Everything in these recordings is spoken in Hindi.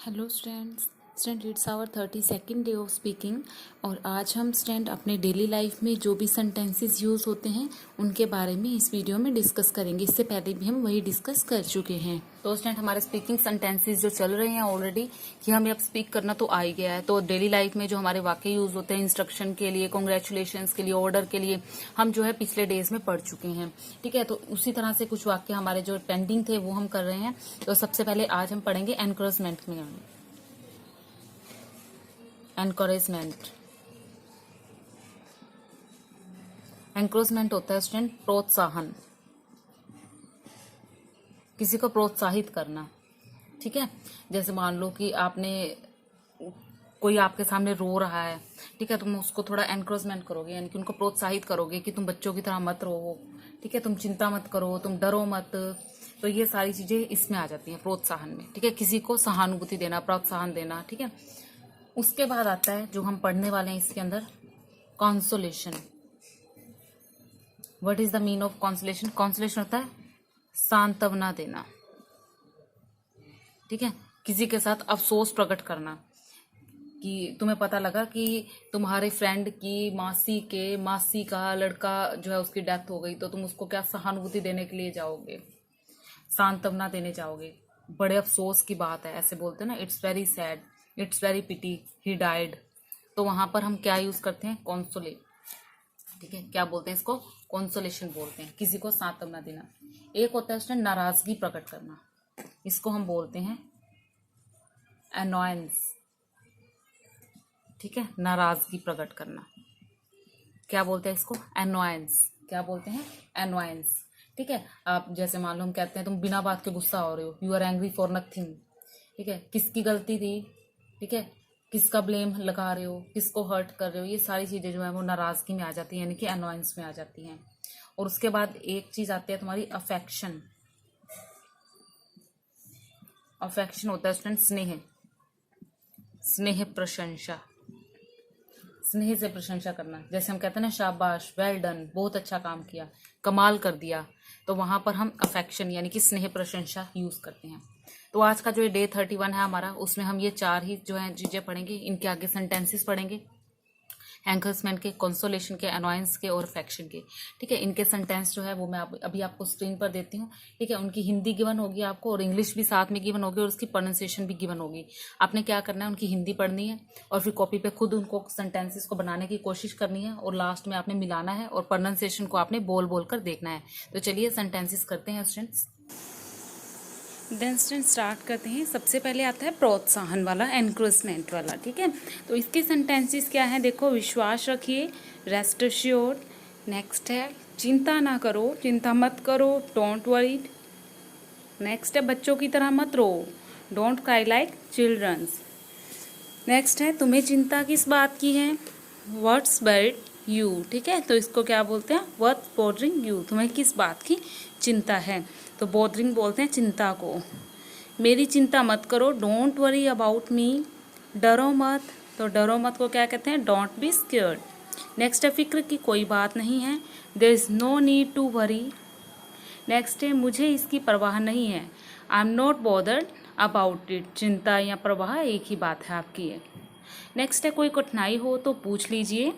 Hello student it's our 32nd day of speaking. और आज हम स्टूडेंट अपने डेली लाइफ में जो भी सेंटेंसेस यूज़ होते हैं उनके बारे में इस वीडियो में डिस्कस करेंगे। इससे पहले भी हम वही डिस्कस कर चुके हैं। तो स्टूडेंट हमारे स्पीकिंग सेंटेंसेस जो चल रहे हैं ऑलरेडी कि हमें अब स्पीक करना तो आ ही गया है। तो डेली लाइफ में जो हमारे वाक्य यूज़ होते हैं इंस्ट्रक्शन के लिए, कॉन्ग्रेचुलेशंस के लिए, ऑर्डर के लिए, हम जो है पिछले डेज में पढ़ चुके हैं। ठीक है, तो उसी तरह से कुछ वाक्य हमारे जो पेंडिंग थे वो हम कर रहे हैं। तो सबसे पहले आज हम पढ़ेंगे एनकरेजमेंट में। एनकरेजमेंट एनकरेजमेंट होता है स्टूडेंट प्रोत्साहन, किसी को प्रोत्साहित करना। ठीक है, जैसे मान लो कि आपने कोई आपके सामने रो रहा है, ठीक है, तुम उसको थोड़ा एनकरेजमेंट करोगे, यानी कि उनको प्रोत्साहित करोगे कि तुम बच्चों की तरह मत रो, ठीक है, तुम चिंता मत करो, तुम डरो मत। तो ये सारी चीजें इसमें आ जाती हैं प्रोत्साहन में। ठीक है, किसी को सहानुभूति देना, प्रोत्साहन देना। ठीक है, उसके बाद आता है जो हम पढ़ने वाले हैं इसके अंदर, consolation. What is the mean of consolation? Consolation होता है सांत्वना देना। ठीक है, किसी के साथ अफसोस प्रकट करना कि तुम्हें पता लगा कि तुम्हारे फ्रेंड की मासी का लड़का जो है उसकी डेथ हो गई, तो तुम उसको क्या सहानुभूति देने के लिए जाओगे, सांत्वना देने जाओगे। बड़े अफसोस की बात है, ऐसे बोलते हैं ना, it's very sad, it's very pity he died. तो वहां पर हम क्या यूज करते हैं? कॉन्सोलेट। ठीक है, क्या बोलते हैं इसको? कॉन्सोलेशन बोलते हैं, किसी को सांत्वना देना। एक होता है उसने नाराजगी प्रकट करना, इसको हम बोलते हैं एनॉयंस। ठीक है, नाराजगी प्रकट करना, क्या बोलते हैं इसको? एनॉयंस। क्या बोलते हैं? एनॉयंस। ठीक है, आप जैसे मान लो हम कहते हैं तुम बिना बात के गुस्सा हो रहे हो, you are angry for nothing. ठीक है, किसकी गलती थी? ठीक है, किसका ब्लेम लगा रहे हो, किसको हर्ट कर रहे हो, ये सारी चीजें जो है वो नाराजगी में आ जाती है, यानी कि अनॉयंस में आ जाती हैं। और उसके बाद एक चीज आती है तुम्हारी अफेक्शन। अफेक्शन होता है स्टूडेंट स्नेह, स्नेह प्रशंसा, स्नेह से प्रशंसा करना। जैसे हम कहते हैं ना, शाबाश, वेल डन, बहुत अच्छा काम किया, कमाल कर दिया। तो वहां पर हम अफेक्शन यानी कि स्नेह प्रशंसा यूज करते हैं। तो आज का जो डे 31 है हमारा, उसमें हम ये चार ही जो है चीजें पढ़ेंगे। इनके आगे सेंटेंसेस पढ़ेंगे, एंकर्समेंट के, कंसोलेशन के, अनॉयंस के और अफेक्शन के। ठीक है, इनके सेंटेंस जो है वो मैं अभी आपको स्क्रीन पर देती हूँ। ठीक है, उनकी हिंदी गिवन होगी आपको और इंग्लिश भी साथ में गिवन होगी और उसकी प्रोनाउंसिएशन भी गिवन होगी। आपने क्या करना है, उनकी हिंदी पढ़नी है और फिर कॉपी पे खुद उनको सेंटेंसेस को बनाने की कोशिश करनी है और लास्ट में आपने मिलाना है और प्रोनाउंसिएशन को आपने बोल बोल कर देखना है। तो चलिए सेंटेंसेस करते हैं स्टूडेंट्स। देन स्टूडेंट स्टार्ट करते हैं। सबसे पहले आता है प्रोत्साहन वाला, एनकरेजमेंट वाला। ठीक है, तो इसके सेंटेंसेस क्या है देखो, विश्वास रखिए, रेस्ट अश्योर्ड। नेक्स्ट है चिंता ना करो, चिंता मत करो, डोंट वरीड। नेक्स्ट है बच्चों की तरह मत रो, don't cry like childrens. Next है तुम्हें चिंता किस बात की है, व्हाट्स बर्ड यू। ठीक है, तो इसको क्या बोलते हैं? व्हाट्स बॉदरिंग यू, तुम्हें किस बात की चिंता है। तो बॉदरिंग बोलते हैं चिंता को। मेरी चिंता मत करो, डोंट वरी अबाउट मी, डरो मत। तो डरो मत को क्या कहते हैं? Don't be scared. नेक्स्ट है फिक्र की कोई बात नहीं है, there is no need to worry. Next है मुझे इसकी परवाह नहीं है, I am not bothered about it. चिंता या परवाह एक ही बात है आपकी है। नेक्स्ट है कोई कठिनाई हो तो पूछ लीजिए,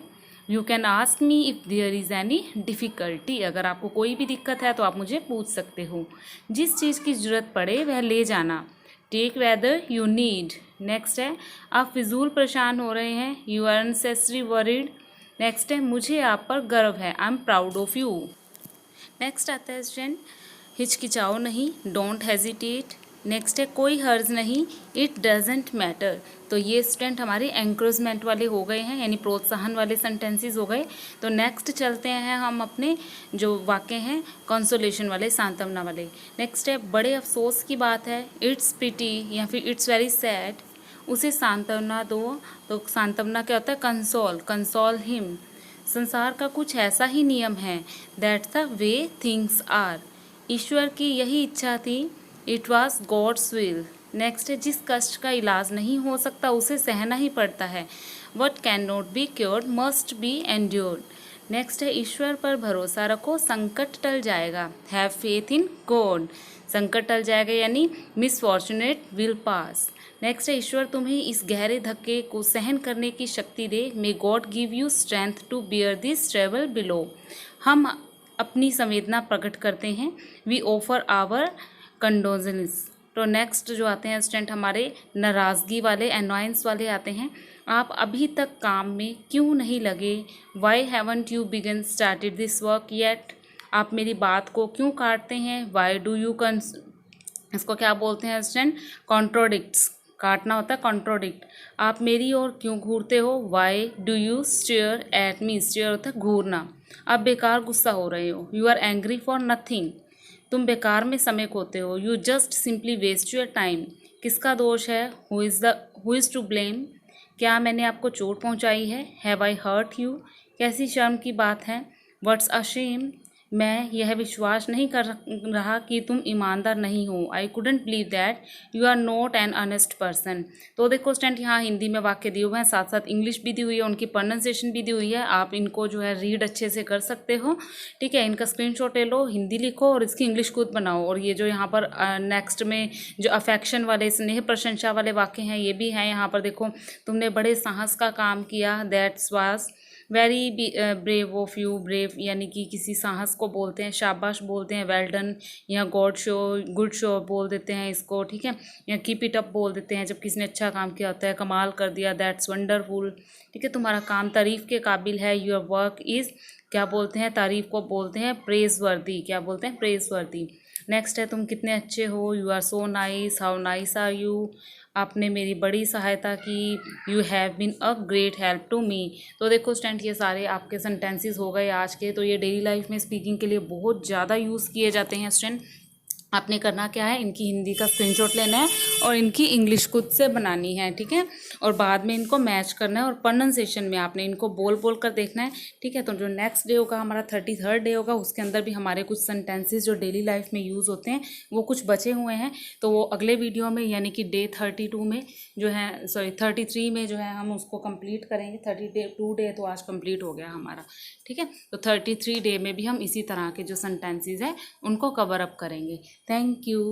you can ask me if there is any difficulty. अगर आपको कोई भी दिक्कत है तो आप मुझे पूछ सकते हो। जिस चीज़ की ज़रूरत पड़े वह ले जाना, take whether you need. Next है आप फिजूल परेशान हो रहे हैं, you are unnecessary worried. Next है मुझे आप पर गर्व है, I am proud of you. Next आता है स्टूडेंट हिचकिचाओ नहीं, डोंट हेजिटेट। नेक्स्ट है कोई हर्ज नहीं, इट डजेंट मैटर। तो ये स्टूडेंट हमारे एंकरेजमेंट वाले हो गए हैं, यानी प्रोत्साहन वाले सेंटेंसेस हो गए। तो नेक्स्ट चलते हैं हम अपने जो वाक्य हैं कंसोलेशन वाले, सांत्वना वाले। नेक्स्ट है बड़े अफसोस की बात है, इट्स पिटी या फिर इट्स वेरी सैड, उसे सांत्वना दो। तो सांत्वना क्या होता है? Console, console him. संसार का कुछ ऐसा ही नियम है, that's the way things are, ईश्वर की यही इच्छा थी, it was God's will. Next है जिस कष्ट का इलाज नहीं हो सकता उसे सहना ही पड़ता है, what can not be cured must be endured. Next है ईश्वर पर भरोसा रखो, संकट टल जाएगा, हैव फेथ इन गॉड। संकट टल जाएगा, यानी मिसफॉर्चुनेट विल पास। नेक्स्ट है ईश्वर तुम्हें इस गहरे धक्के को सहन करने की शक्ति दे। May God give you strength to bear this travel below. हम अपनी संवेदना प्रकट करते हैं। We offer our condolences. तो नेक्स्ट जो आते हैं स्टूडेंट हमारे नाराज़गी वाले, एनॉयंस वाले आते हैं। आप अभी तक काम में क्यों नहीं लगे? Why haven't you begin started this work yet? आप मेरी बात को क्यों काटते हैं? वाई डू यू इसको क्या बोलते हैं स्टूडेंट? कॉन्ट्रोडिक्ट्स। काटना होता है कॉन्ट्रोडिक्ट। आप मेरी ओर क्यों घूरते हो? Why do you stare at me? Stare होता है घूरना। आप बेकार गुस्सा हो रहे हो। You are angry for nothing. तुम बेकार में समय खोते हो। You just simply waste your time. किसका दोष है? Who is to blame? क्या मैंने आपको चोट पहुंचाई है? Have I hurt you? कैसी शर्म की बात है। What's a shame? मैं यह विश्वास नहीं कर रहा कि तुम ईमानदार नहीं हो। I couldn't believe that you are not an honest person. तो देखो स्टूडेंट यहाँ हिंदी में वाक्य दिए हुए हैं, साथ साथ इंग्लिश भी दी हुई है, उनकी प्रोनाउंसिएशन भी दी हुई है। आप इनको जो है रीड अच्छे से कर सकते हो, ठीक है। इनका स्क्रीनशॉट ले लो, हिंदी लिखो और इसकी इंग्लिश खुद बनाओ। और ये जो यहाँ पर नेक्स्ट में जो अफेक्शन वाले, स्नेह प्रशंसा वाले वाक्य हैं ये भी हैं यहाँ पर। देखो, तुमने बड़े साहस का काम किया। That's was very brave of you. Brave यानी कि किसी साहस को बोलते हैं, शाबाश बोलते हैं, वेल डन, या गुड शो बोल देते हैं इसको, ठीक है। या कीप इट अप बोल देते हैं जब किसी ने अच्छा काम किया होता है, कमाल कर दिया, दैट्स वंडरफुल, ठीक है। तुम्हारा काम तारीफ़ के काबिल है। योर वर्क इज़, क्या बोलते हैं तारीफ़ को बोलते हैं प्रेज वर्दी। क्या बोलते हैं? प्रेज वर्दी। नेक्स्ट है तुम कितने अच्छे हो। You are so nice. How nice are you? आपने मेरी बड़ी सहायता की। You have been a great help to me. तो देखो स्टूडेंट ये सारे आपके सेंटेंसेस हो गए आज के। तो ये डेली लाइफ में स्पीकिंग के लिए बहुत ज़्यादा यूज़ किए जाते हैं स्टूडेंट। आपने करना क्या है, इनकी हिंदी का स्क्रीनशॉट लेना है और इनकी इंग्लिश खुद से बनानी है, ठीक है। और बाद में इनको मैच करना है और प्रोनाउंसिएशन में आपने इनको बोल बोल कर देखना है, ठीक है। तो जो नेक्स्ट डे होगा हमारा 33rd डे होगा, उसके अंदर भी हमारे कुछ सेंटेंसेस जो डेली लाइफ में यूज़ होते हैं वो कुछ बचे हुए हैं। तो वो अगले वीडियो में यानी कि डे 32 में जो है, सॉरी 33 में जो है हम उसको कंप्लीट करेंगे। 32 डे तो आज कंप्लीट हो गया हमारा, ठीक है। तो 33 डे में भी हम इसी तरह के जो सेंटेंसेस हैं उनको कवर अप करेंगे। Thank you.